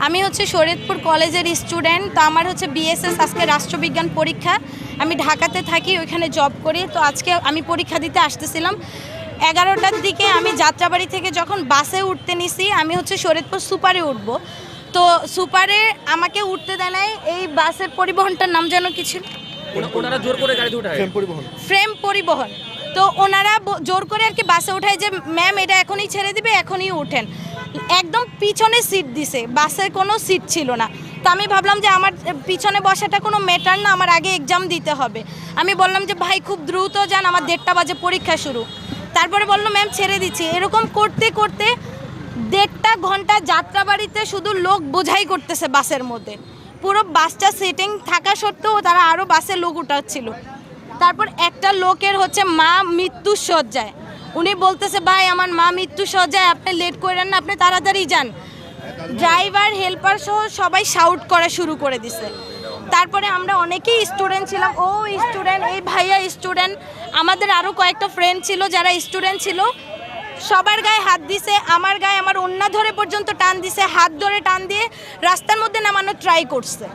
আমি হচ্ছে শরীয়তপুর কলেজের স্টুডেন্ট। তো আমার হচ্ছে বিএসএস আজকে রাষ্ট্রবিজ্ঞান পরীক্ষা। আমি ঢাকাতে থাকি, ওইখানে জব করি। তো আজকে আমি পরীক্ষা দিতে আসতেছিলাম 11টার দিকে। আমি যাত্রাবাড়ি থেকে যখন বাসে উঠতে নিছি, আমি হচ্ছে শরীয়তপুর সুপারে উঠবো। তো সুপারে আমাকে উঠতে দেয় নাই। এই বাসের পরিবহনটার নাম যেন কি ছিল, ওনারা জোর করে গাড়িতে উঠায় ফ্রেম পরিবহন। তো ওনারা জোর করে আর কি বাসে উঠায় যে ম্যাম এটা এখনই ছেড়ে দিবে, এখনই উঠেন। একদম পিছনে সিট দিছে, বাসের কোনো সিট ছিল না। তো আমি ভাবলাম যে আমার পিছনে বসাটা কোনো ম্যাটার না, আমার আগে এক্সাম দিতে হবে। আমি বললাম যে ভাই খুব দ্রুত যান, আমার 1:30 বাজে পরীক্ষা শুরু। তারপরে বললো ম্যাম ছেড়ে দিচ্ছি। এরকম করতে করতে 1.5 ঘন্টা যাত্রাবাড়িতে শুধু লোক বোঝাই করতেছে বাসের মধ্যে। পুরো বাসটা সিটিং থাকা সত্ত্বেও তারা আরও বাসে লোক উঠাচ্ছিল। তারপর একটা লোকের হচ্ছে মা মৃত্যুর শয্যায়, উনি বলতেছে ভাই আমার মা মৃত্যুর শয্যায়, আপনি লেট করেন না, আপনি তাড়াতাড়ি যান। ড্রাইভার হেল্পার সহ সবাই শাউট করা শুরু করে দিছে। তারপরে আমরা অনেকেই স্টুডেন্ট ছিলাম, ও স্টুডেন্ট, এই ভাইয়া স্টুডেন্ট, আমাদের আরও কয়েকটা ফ্রেন্ড ছিল যারা স্টুডেন্ট ছিল। সবার গায়ে হাত দিছে, আমার গায়ে আমার ওন্না ধরে পর্যন্ত টান দিছে, হাত ধরে টান দিয়ে রাস্তার মধ্যে নামানোর ট্রাই করছে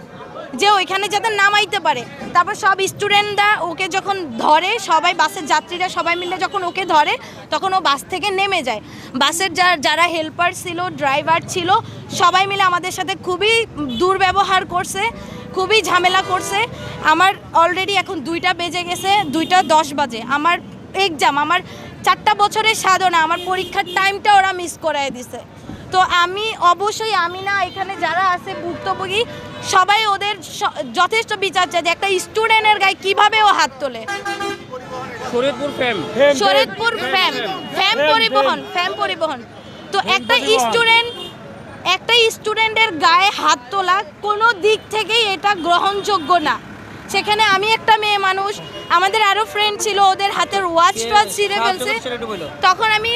যে ওইখানে যাতে নামাইতে পারে। তারপর সব স্টুডেন্টরা ওকে যখন ধরে, সবাই বাসের যাত্রীরা সবাই মিলে যখন ওকে ধরে, তখন ও বাস থেকে নেমে যায়। বাসের যারা হেল্পার ছিল, ড্রাইভার ছিল, সবাই মিলে আমাদের সাথে খুবই দুর্ব্যবহার করছে, খুবই ঝামেলা করছে। আমার অলরেডি এখন 2টা বেজে গেছে, 2:10 বাজে। আমার এক্সাম, আমার 4টা বছরের সাধনা, আমার পরীক্ষার টাইমটা ওরা মিস করায় দিছে। তো আমি অবশ্যই, আমি না, এখানে যারা আছে ভুক্তভোগী সবাই ওদের যথেষ্ট বিচার চায় যে একটা স্টুডেন্টের গায়ে কিভাবে ও হাত তোলে। শরীয়তপুর ফ্যাম পরিবহন। তো একটা স্টুডেন্টের গায়ে হাত তোলা কোনো দিক থেকেই এটা গ্রহণযোগ্য না। সেখানে আমি একটা মেয়ে মানুষ, আমাদের আরও ফ্রেন্ড ছিল, ওদের হাতের ওয়াচ ছিঁড়ে ফেলছে। তখন আমি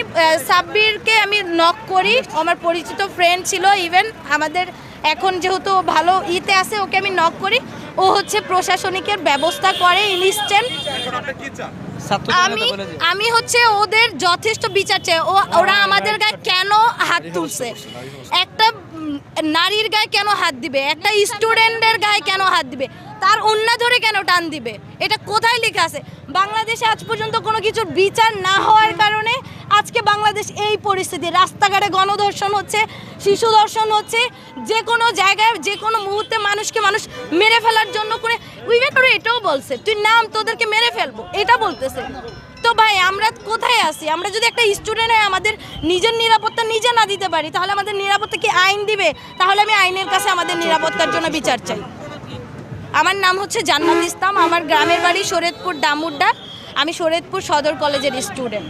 সাব্বিরকে আমি নক করি, আমার পরিচিত ফ্রেন্ড ছিল, ইভেন আমাদের এখন যেহেতু ভালো ইতে আছে, ওকে আমি নক করি। ও হচ্ছে প্রশাসনিকের ব্যবস্থা করে, ইনস্ট্যান্ট। আমি হচ্ছে ওদের যথেষ্ট বিচার চাই। ওরা আমাদের গায়ে কেন হাত তুলছে? একটা নারীর গায়ে কেন হাত দিবে? একটা স্টুডেন্টের গায়ে কেন হাত দিবে? তার ওন্না ধরে কেন টান দিবে? এটা কোথায় লেখা আছে? বাংলাদেশে আজ পর্যন্ত কোনো কিছুর বিচার না হওয়ার কারণে আজকে বাংলাদেশ এই পরিস্থিতি। রাস্তাঘাটে গণধর্ষণ হচ্ছে, শিশু ধর্ষণ হচ্ছে, যে কোনো জায়গায় যে কোনো মুহূর্তে মানুষকে মানুষ মেরে ফেলার জন্য করে। উইভেন ওরা এটাও বলছে তুই নাম, তোদেরকে মেরে ফেলবো, এটা বলতেছে। তো ভাই আমরা কোথায় আছি? আমরা যদি একটা স্টুডেন্ট হয়ে আমাদের নিজের নিরাপত্তা নিজে না দিতে পারি, তাহলে আমাদের নিরাপত্তা কি আইন দিবে? তাহলে আমি আইনের কাছে আমাদের নিরাপত্তার জন্য বিচার চাই। আমার নাম হচ্ছে জান্নাত ইসলাম, আমার গ্রামের বাড়ি শরীয়তপুর ডামুড্ডা। আমি শরীয়তপুর সদর কলেজের স্টুডেন্ট।